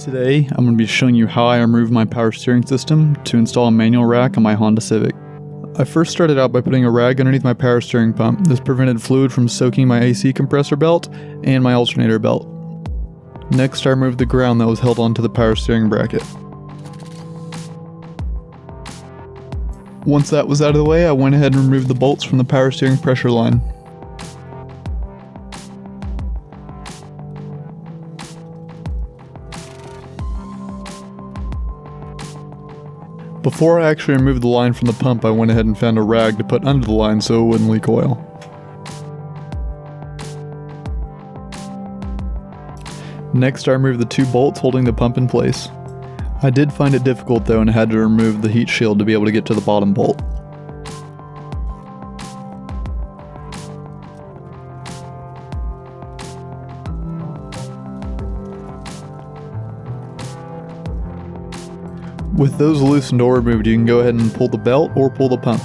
Today, I'm going to be showing you how I removed my power steering system to install a manual rack on my Honda Civic. I first started out by putting a rag underneath my power steering pump. This prevented fluid from soaking my AC compressor belt and my alternator belt. Next, I removed the ground that was held onto the power steering bracket. Once that was out of the way, I went ahead and removed the bolts from the power steering pressure line. Before I actually removed the line from the pump, I went ahead and found a rag to put under the line so it wouldn't leak oil. Next, I removed the two bolts holding the pump in place. I did find it difficult though and had to remove the heat shield to be able to get to the bottom bolt. With those loosened or removed, you can go ahead and pull the belt or pull the pump.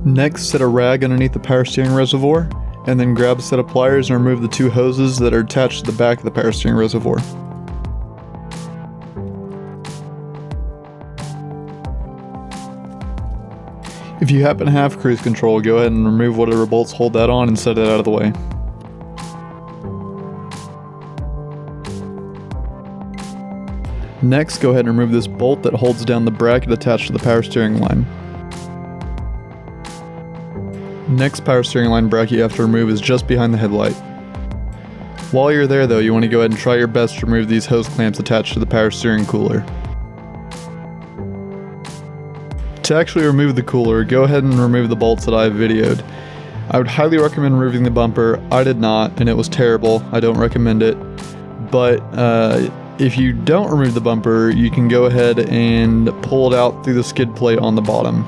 Next, set a rag underneath the power steering reservoir, and then grab a set of pliers and remove the two hoses that are attached to the back of the power steering reservoir. If you happen to have cruise control, go ahead and remove whatever bolts hold that on and set it out of the way. Next, go ahead and remove this bolt that holds down the bracket attached to the power steering line. Next power steering line bracket you have to remove is just behind the headlight. While you're there though, you want to go ahead and try your best to remove these hose clamps attached to the power steering cooler. To actually remove the cooler, go ahead and remove the bolts that I've videoed. I would highly recommend removing the bumper. I did not, and it was terrible. I don't recommend it. But if you don't remove the bumper, you can go ahead and pull it out through the skid plate on the bottom.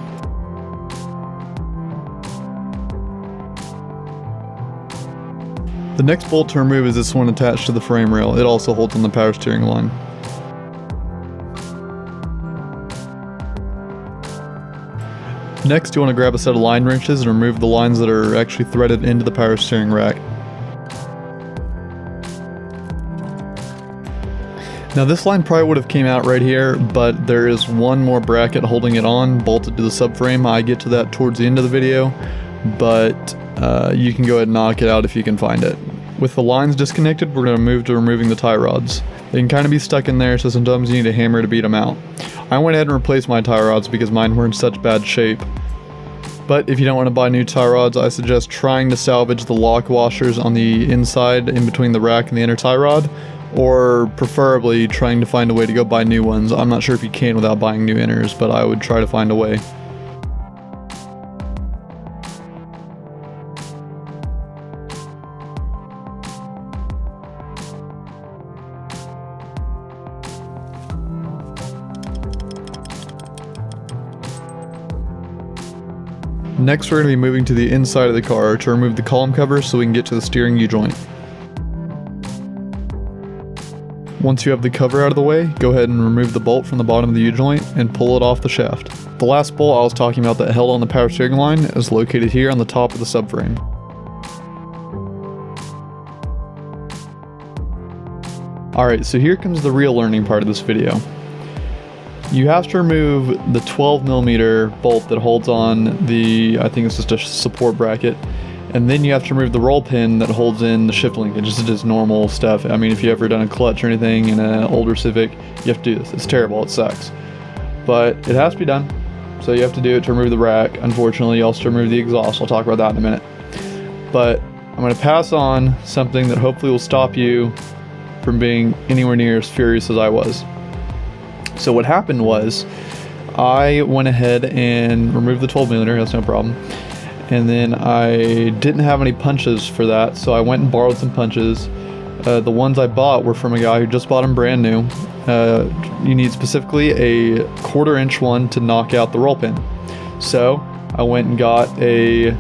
The next bolt to remove is this one attached to the frame rail. It also holds on the power steering line. Next, you want to grab a set of line wrenches and remove the lines that are actually threaded into the power steering rack. Now this line probably would have came out right here, but there is one more bracket holding it on, bolted to the subframe. I get to that towards the end of the video, but you can go ahead and knock it out if you can find it. With the lines disconnected, we're going to move to removing the tie rods. They can kind of be stuck in there, so sometimes you need a hammer to beat them out. I went ahead and replaced my tie rods because mine were in such bad shape. But if you don't want to buy new tie rods, I suggest trying to salvage the lock washers on the inside in between the rack and the inner tie rod, or preferably trying to find a way to go buy new ones. I'm not sure if you can without buying new inners, but I would try to find a way. Next, we're going to be moving to the inside of the car to remove the column cover so we can get to the steering U-joint. Once you have the cover out of the way, go ahead and remove the bolt from the bottom of the U-joint and pull it off the shaft. The last bolt I was talking about that held on the power steering line is located here on the top of the subframe. Alright, so here comes the real learning part of this video. You have to remove the 12mm bolt that holds on the, I think it's just a support bracket, and then you have to remove the roll pin that holds in the shift linkage. This is just normal stuff. I mean, if you've ever done a clutch or anything in an older Civic, you have to do this. It's terrible, it sucks. But it has to be done, so you have to do it to remove the rack. Unfortunately, you also have to remove the exhaust. I'll talk about that in a minute. But I'm going to pass on something that hopefully will stop you from being anywhere near as furious as I was. So what happened was, I went ahead and removed the 12mm, that's no problem. And then I didn't have any punches for that, so I went and borrowed some punches. The ones I bought were from a guy who just bought them brand new. You need specifically a 1/4 inch one to knock out the roll pin. So I went and got I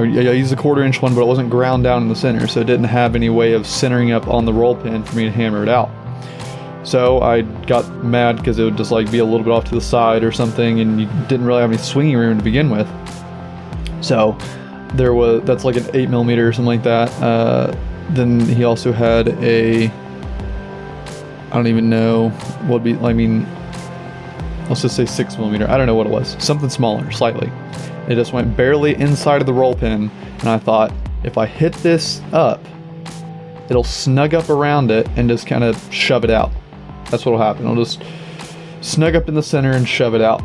used a 1/4 inch one, but it wasn't ground down in the center, so it didn't have any way of centering up on the roll pin for me to hammer it out. So I got mad because it would just like be a little bit off to the side or something, and you didn't really have any swinging room to begin with. So that's like an 8mm or something like that. Then he also had I don't even know what be, I mean, let's just say 6mm. I don't know what it was. Something smaller, slightly. It just went barely inside of the roll pin, and I thought, if I hit this up, it'll snug up around it and just kind of shove it out. That's what'll happen. It'll just snug up in the center and shove it out.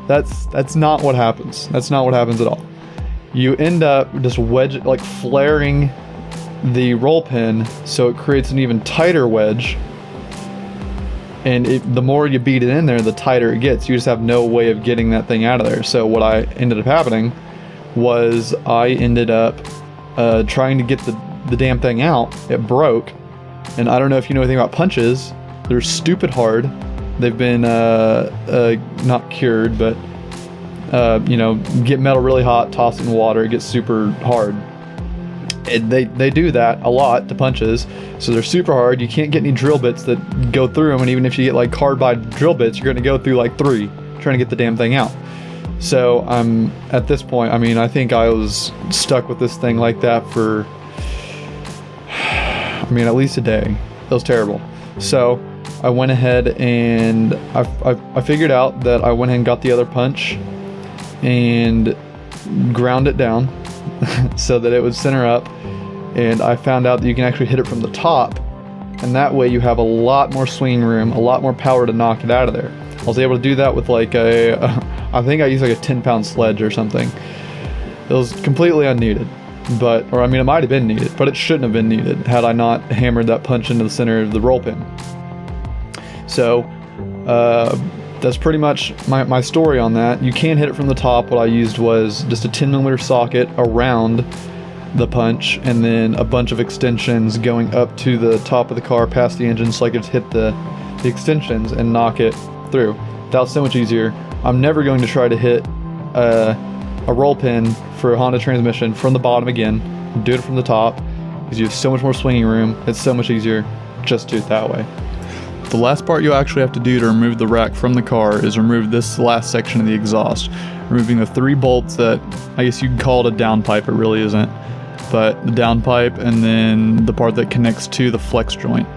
That's not what happens. That's not what happens at all. You end up just like flaring the roll pin so it creates an even tighter wedge. And the more you beat it in there, the tighter it gets. You just have no way of getting that thing out of there. So what I ended up happening was I ended up trying to get the damn thing out. It broke. And I don't know if you know anything about punches. They're stupid hard. They've been not cured, but get metal really hot, toss it in water, it gets super hard. And they do that a lot to punches, so they're super hard. You can't get any drill bits that go through them, and even if you get like carbide drill bits, you're going to go through like 3 trying to get the damn thing out. So I'm at this point, I mean, I think I was stuck with this thing like that for, I mean, at least a day. It was terrible. So I went ahead and I figured out that I went ahead and got the other punch and ground it down so that it would center up, and I found out that you can actually hit it from the top, and that way you have a lot more swinging room, a lot more power to knock it out of there. I was able to do that with like I think I used like a 10-pound sledge or something. It was completely unneeded, or I mean, it might have been needed, but it shouldn't have been needed had I not hammered that punch into the center of the roll pin. So that's pretty much my story on that. You can hit it from the top. What I used was just a 10mm socket around the punch, and then a bunch of extensions going up to the top of the car past the engine, so I could hit the extensions and knock it through. That was so much easier. I'm never going to try to hit a roll pin for a Honda transmission from the bottom again. Do it from the top because you have so much more swinging room. It's so much easier. Just do it that way. The last part you'll actually have to do to remove the rack from the car is remove this last section of the exhaust, removing the 3 bolts that I guess you could call it a downpipe. It really isn't, but the downpipe, and then the part that connects to the flex joint.